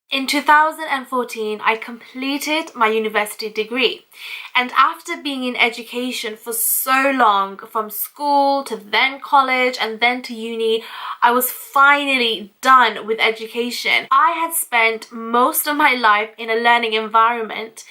In 2014, I completed my university degree, and after being in education for so long, from school to then college and then to uni, I was finally done with education. I had spent most of my life in a learning environment,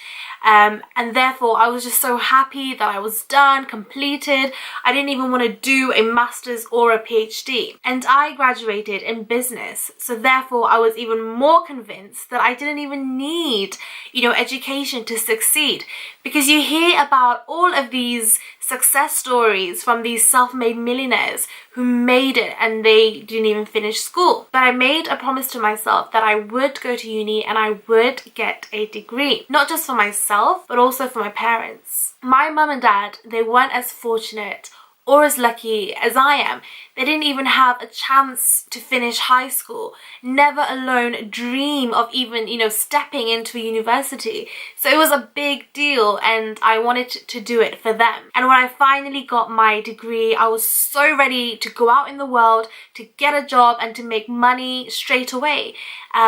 and therefore I was just so happy that I was done, completed. I didn't even want to do a master's or a PhD. And I graduated in business, so therefore I was even more convinced that I didn't even need, education to succeed. Because you hear about all of these success stories from these self-made millionaires who made it and they didn't even finish school. But I made a promise to myself that I would go to uni and I would get a degree. Not just for myself, but also for my parents. My mum and dad, they weren't as fortunate or as lucky as I am. They didn't even have a chance to finish high school, never alone dream of even, stepping into a university. So it was a big deal and I wanted to do it for them. And when I finally got my degree, I was so ready to go out in the world, to get a job and to make money straight away,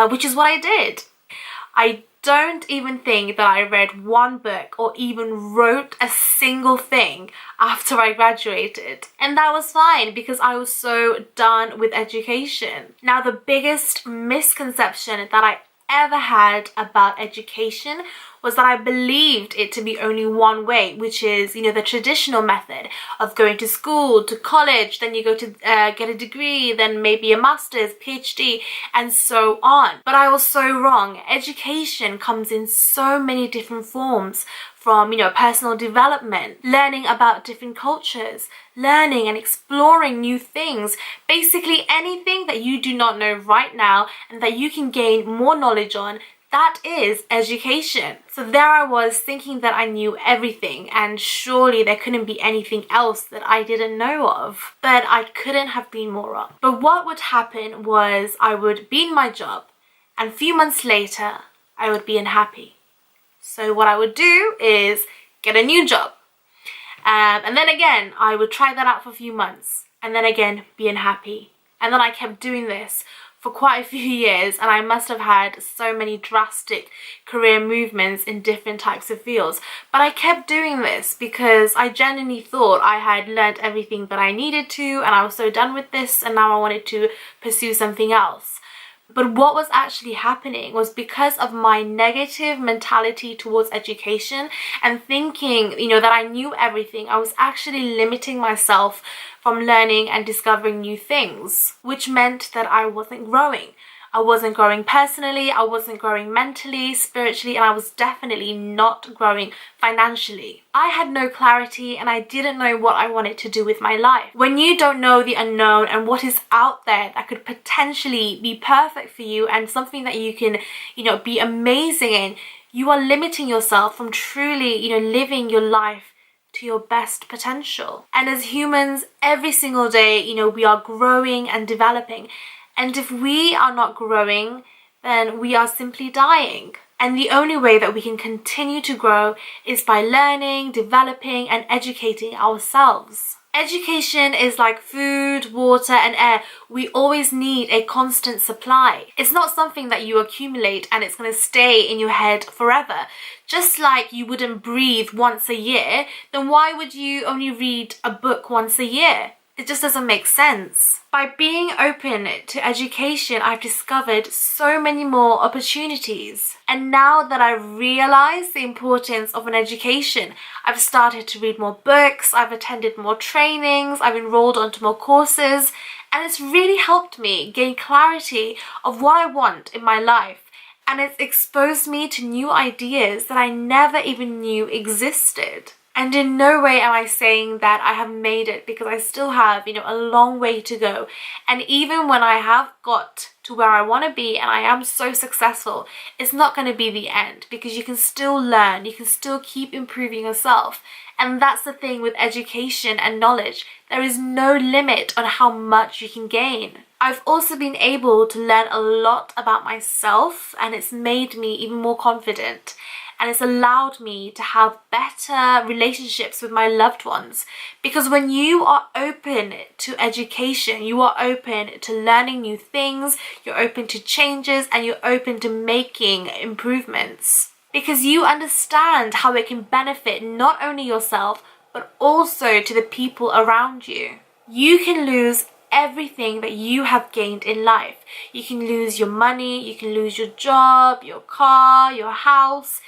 which is what I did. I don't even think that I read one book or even wrote a single thing after I graduated. And that was fine because I was so done with education. Now, the biggest misconception that I ever had about education was that I believed it to be only one way, which is, the traditional method of going to school, to college, then you go to get a degree, then maybe a master's, PhD, and so on. But I was so wrong. Education comes in so many different forms, from, personal development, learning about different cultures, learning and exploring new things, basically anything that you do not know right now and that you can gain more knowledge on. That is education. So there I was thinking that I knew everything, and surely there couldn't be anything else that I didn't know of. But I couldn't have been more wrong. But what would happen was I would be in my job, and a few months later, I would be unhappy. So what I would do is get a new job. And then again, I would try that out for a few months, and then again, be unhappy. And then I kept doing this for quite a few years, and I must have had so many drastic career movements in different types of fields. But I kept doing this because I genuinely thought I had learned everything that I needed to, and I was so done with this, and now I wanted to pursue something else. But what was actually happening was because of my negative mentality towards education and thinking, that I knew everything, I was actually limiting myself from learning and discovering new things, which meant that I wasn't growing. I wasn't growing personally, I wasn't growing mentally, spiritually, and I was definitely not growing financially. I had no clarity and I didn't know what I wanted to do with my life. When you don't know the unknown and what is out there that could potentially be perfect for you and something that you can, be amazing in, you are limiting yourself from truly, living your life to your best potential. And as humans, every single day, we are growing and developing. And if we are not growing, then we are simply dying. And the only way that we can continue to grow is by learning, developing, and educating ourselves. Education is like food, water, and air. We always need a constant supply. It's not something that you accumulate and it's going to stay in your head forever. Just like you wouldn't breathe once a year, then why would you only read a book once a year? It just doesn't make sense. By being open to education, I've discovered so many more opportunities. And now that I realize the importance of an education, I've started to read more books, I've attended more trainings, I've enrolled onto more courses, and it's really helped me gain clarity of what I want in my life. And it's exposed me to new ideas that I never even knew existed. And in no way am I saying that I have made it, because I still have, a long way to go. And even when I have got to where I want to be and I am so successful, it's not going to be the end, because you can still learn, you can still keep improving yourself. And that's the thing with education and knowledge. There is no limit on how much you can gain. I've also been able to learn a lot about myself, and it's made me even more confident. and it's allowed me to have better relationships with my loved ones. Because when you are open to education, you are open to learning new things, you're open to changes, and you're open to making improvements. Because you understand how it can benefit not only yourself, but also to the people around you. You can lose everything that you have gained in life. You can lose your money, you can lose your job, your car, your house,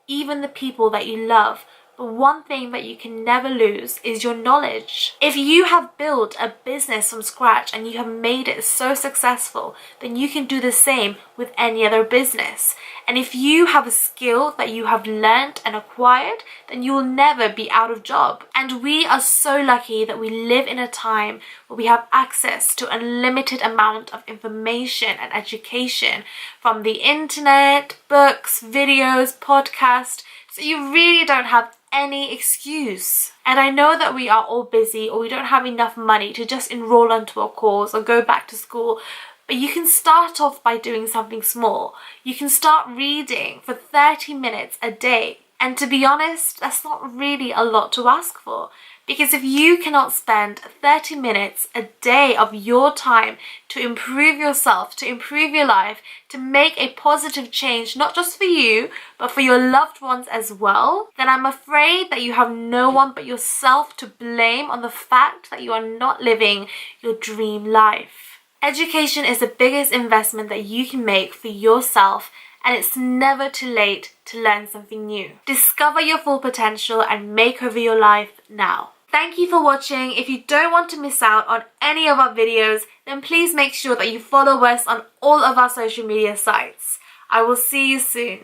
even the people that you love. But one thing that you can never lose is your knowledge. If you have built a business from scratch and you have made it so successful, then you can do the same with any other business. And if you have a skill that you have learned and acquired, then you will never be out of job. And we are so lucky that we live in a time where we have access to an unlimited amount of information and education from the internet, books, videos, podcasts. So you really don't have any excuse. And I know that we are all busy or we don't have enough money to just enroll onto a course or go back to school, but you can start off by doing something small. You can start reading for 30 minutes a day. And to be honest, that's not really a lot to ask for. Because if you cannot spend 30 minutes a day of your time to improve yourself, to improve your life, to make a positive change, not just for you, but for your loved ones as well, then I'm afraid that you have no one but yourself to blame on the fact that you are not living your dream life. Education is the biggest investment that you can make for yourself, and it's never too late to learn something new. Discover your full potential and make over your life now. Thank you for watching. If you don't want to miss out on any of our videos, then please make sure that you follow us on all of our social media sites. I will see you soon.